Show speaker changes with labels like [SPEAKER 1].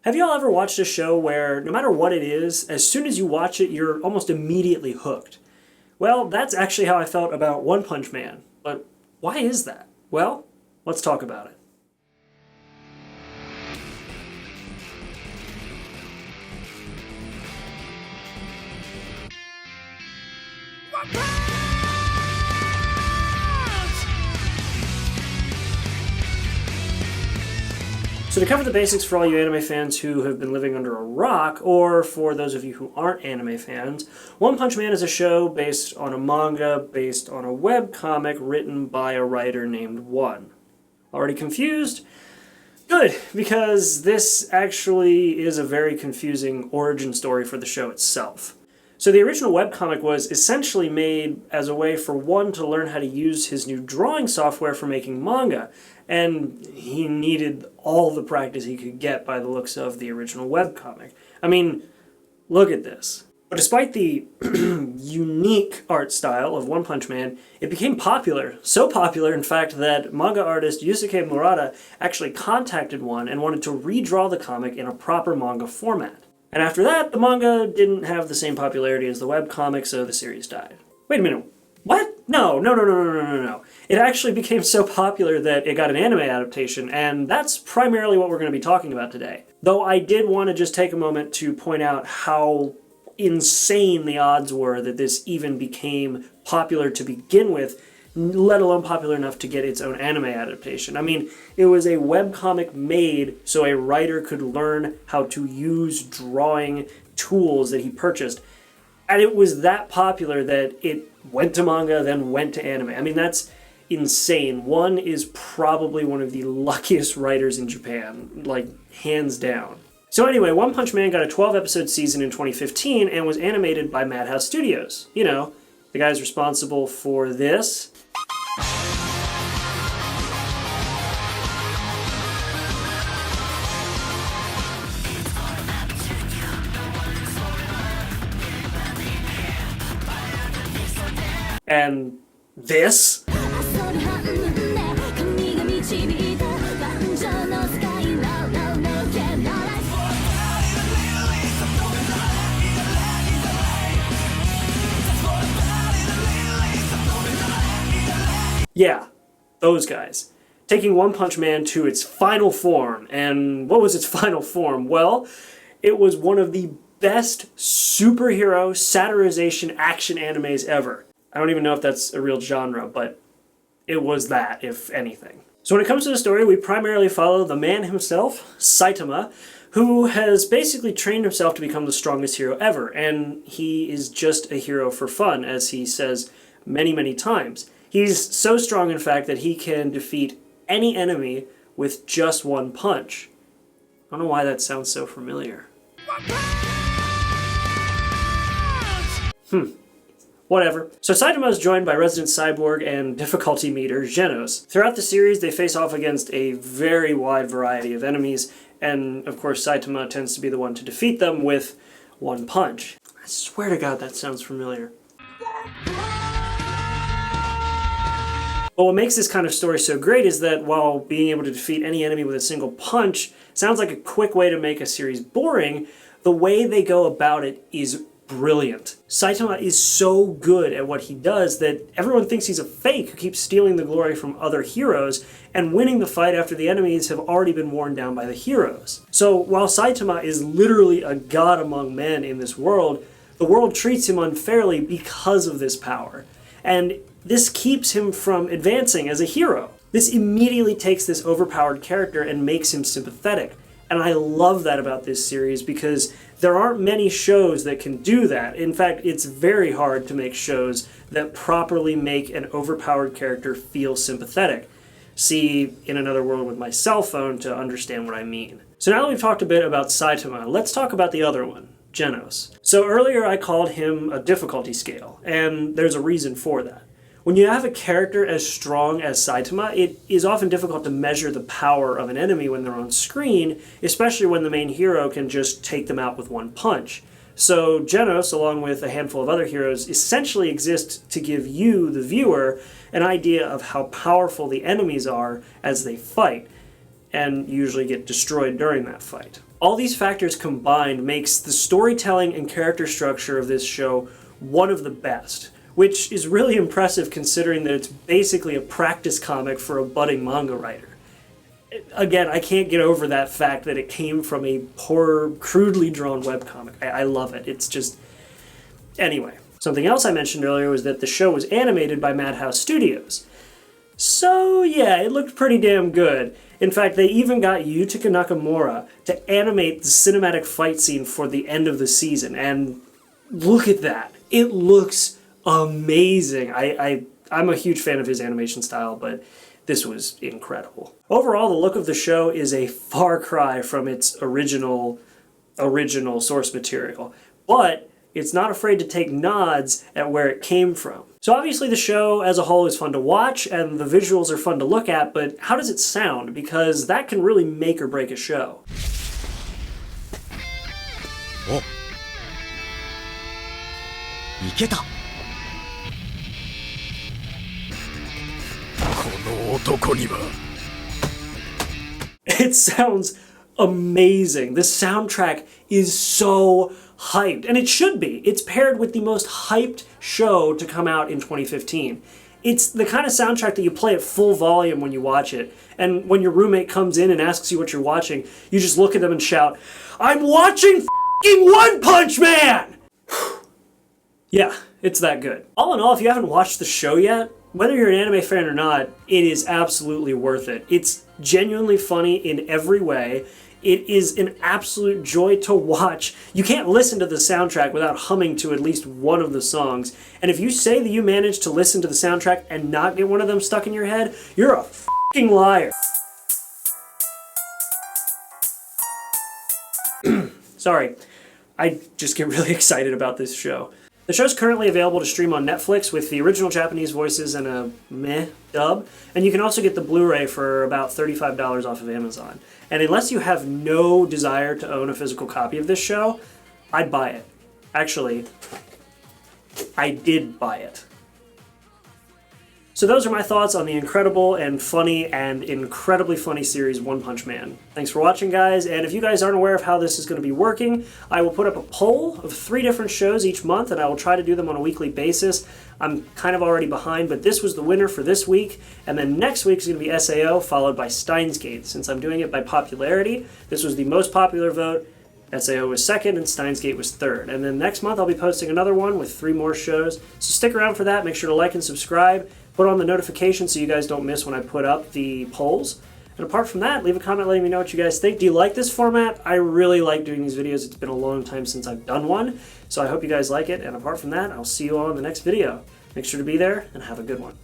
[SPEAKER 1] Have you all ever watched a show where no matter what it is, as soon as you watch it, you're almost immediately hooked? Well, that's actually how I felt about One Punch Man. But why is that? Well, let's talk about it. So to cover the basics for all you anime fans who have been living under a rock, or for those of you who aren't anime fans, One Punch Man is a show based on a manga, based on a webcomic written by a writer named One. Already confused? Good, because this actually is a very confusing origin story for the show itself. So the original webcomic was essentially made as a way for One to learn how to use his new drawing software for making manga, and he needed all the practice he could get by the looks of the original webcomic. I mean, look at this. But despite the unique art style of One Punch Man, it became popular. So popular, in fact, that manga artist Yusuke Murata actually contacted One and wanted to redraw the comic in a proper manga format. And after that, the manga didn't have the same popularity as the webcomic, so the series died. Wait a minute. What? No. It actually became so popular that it got an anime adaptation, and that's primarily what we're going to be talking about today. Though I did want to just take a moment to point out how insane the odds were that this even became popular to begin with, let alone popular enough to get its own anime adaptation. I mean, it was a webcomic made so a writer could learn how to use drawing tools that he purchased. And it was that popular that it went to manga, then went to anime. I mean, that's insane. One is probably one of the luckiest writers in Japan, like, hands down. So anyway, One Punch Man got a 12-episode season in 2015 and was animated by Madhouse Studios. You know, the guys responsible for this. And this. Yeah, those guys. Taking One Punch Man to its final form. And what was its final form? Well, it was one of the best superhero satirization action animes ever. I don't even know if that's a real genre, but it was that, if anything. So when it comes to the story, we primarily follow the man himself, Saitama, who has basically trained himself to become the strongest hero ever, and he is just a hero for fun, as he says many times. He's so strong, in fact, that he can defeat any enemy with just one punch. I don't know why that sounds so familiar. Whatever. So Saitama is joined by resident cyborg and difficulty meter Genos. Throughout the series, they face off against a very wide variety of enemies, and of course Saitama tends to be the one to defeat them with one punch. I swear to God that sounds familiar. But what makes this kind of story so great is that while being able to defeat any enemy with a single punch sounds like a quick way to make a series boring, the way they go about it is brilliant. Saitama is so good at what he does that everyone thinks he's a fake who keeps stealing the glory from other heroes and winning the fight after the enemies have already been worn down by the heroes. So while Saitama is literally a god among men in this world, the world treats him unfairly because of this power. And this keeps him from advancing as a hero. This immediately takes this overpowered character and makes him sympathetic. And I love that about this series because there aren't many shows that can do that. In fact, it's very hard to make shows that properly make an overpowered character feel sympathetic. See In Another World with My Cell Phone to understand what I mean. So now that we've talked a bit about Saitama, let's talk about the other one, Genos. So earlier I called him a difficulty scale, and there's a reason for that. When you have a character as strong as Saitama, it is often difficult to measure the power of an enemy when they're on screen, especially when the main hero can just take them out with one punch. So Genos, along with a handful of other heroes, essentially exist to give you, the viewer, an idea of how powerful the enemies are as they fight, and usually get destroyed during that fight. All these factors combined makes the storytelling and character structure of this show one of the best, which is really impressive considering that it's basically a practice comic for a budding manga writer. Again, I can't get over that fact that it came from a poor, crudely drawn webcomic. I love it. It's just... Anyway, something else I mentioned earlier was that the show was animated by Madhouse Studios. So yeah, it looked pretty damn good. In fact, they even got Yutaka Nakamura to animate the cinematic fight scene for the end of the season, and look at that. It looks amazing. I'm a huge fan of his animation style, but this was incredible. Overall, the look of the show is a far cry from its original source material, but it's not afraid to take nods at where it came from. So obviously the show as a whole is fun to watch, and the visuals are fun to look at, but how does it sound? Because that can really make or break a show.
[SPEAKER 2] Oh. Iketa.
[SPEAKER 1] It sounds amazing. The soundtrack is so hyped, and it should be. It's paired with the most hyped show to come out in 2015. It's the kind of soundtrack that you play at full volume when you watch it, and when your roommate comes in and asks you what you're watching, you just look at them and shout, "I'm watching f***ing One Punch Man!" Yeah, it's that good. All in all, if you haven't watched the show yet, whether you're an anime fan or not, it is absolutely worth it. It's genuinely funny in every way. It is an absolute joy to watch. You can't listen to the soundtrack without humming to at least one of the songs. And if you say that you managed to listen to the soundtrack and not get one of them stuck in your head, you're a f***ing liar. Sorry, I just get really excited about this show. The show's currently available to stream on Netflix with the original Japanese voices and a meh dub, and you can also get the Blu-ray for about $35 off of Amazon. And unless you have no desire to own a physical copy of this show, I'd buy it. Actually, I did buy it. So those are my thoughts on the incredible and funny and incredibly funny series One Punch Man. Thanks for watching, guys, and if you guys aren't aware of how this is going to be working, I will put up a poll of 3 different shows each month, and I will try to do them on a weekly basis. I'm kind of already behind, but this was the winner for this week, and then next week is going to be SAO, followed by Steins Gate. Since I'm doing it by popularity, this was the most popular vote, SAO was second, and Steins Gate was third. And then next month I'll be posting another one with 3 more shows, so stick around for that. Make sure to like and subscribe. Put on the notifications so you guys don't miss when I put up the polls. And apart from that, leave a comment letting me know what you guys think. Do you like this format? I really like doing these videos. It's been a long time since I've done one, so I hope you guys like it. And apart from that, I'll see you all in the next video. Make sure to be there, and have a good one.